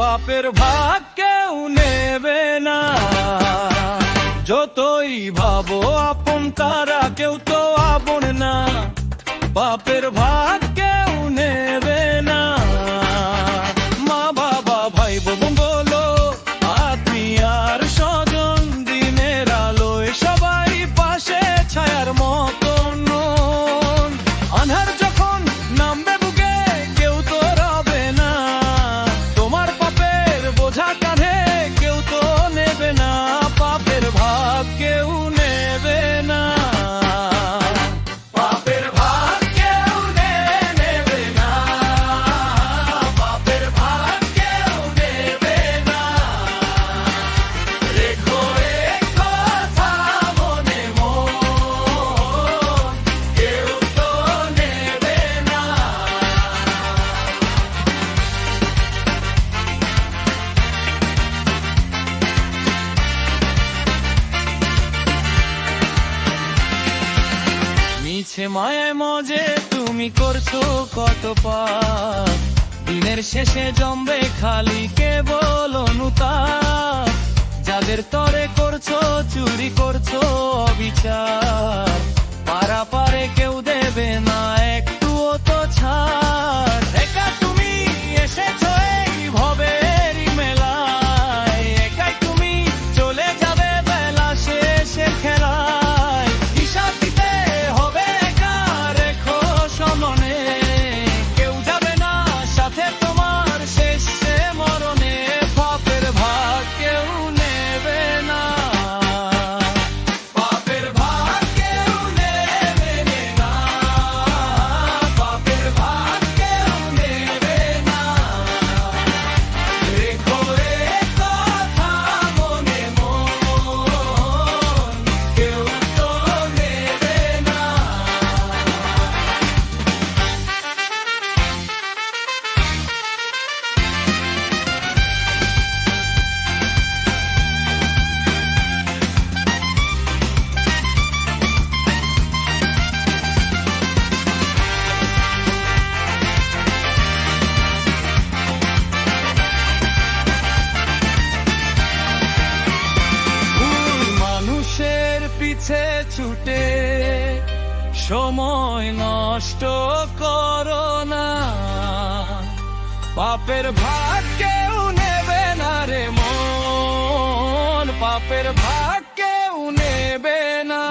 পাপের ভাগ কেউ নেবে না। যতই ভাবো আপন তারা কেউ তো আপন না, পাপের ভাগ কেউ নেবে না। মা বাবা ভাই বোন বলো আত্মীয়ার স্বজন দিনের আলোয় সবাই পাশে ছায়ার মতন। আন্ধার যখন নামবে বুকে কেউ তো রবে না, তোমার পাপের বোঝা কাঁধে কেউ তো নেবে না, পাপের ভাগ কেউ নেবে না। পাপের ভাগ কেউ নেবে না, পাপের ভাগ কেউ নেবে না। রেখো এ কথা মনে মন, কেউ তো নেবে না। মিছে মায়ায় মজে তুমি করছো কত পাপ, দিনের শেষে জমবে খালি কেবল অনুতাপ। যাদের তরে করছো চুরি করছো অবিচার, পারা পারে কেউ দেবে না একটুও তো ছাড়। একা তুমি এসেছো এই ভবেরই মেলায়, একাই তুমি চলে যাবে বেলা শেষে খেলায়। হিসাব দিতে হবে একা, রেখো স্মরণে কেউ যাবে না সাথে তোমার শেষে মরণে, পাপের ভাগ কেউ নেবে না। পাপের ভাগ কেউ নেবে না, পাপের ভাগ কেউ নেবে না। রেখো এ কথা মনে মন, কেউ তো নেবে না। ভুল মানুষের পিছে ছুটে সময় নষ্ট করো না, পাপের ভাগ কেউ নেবে না রে মন, পাপের ভাগ কেউ নেবে না।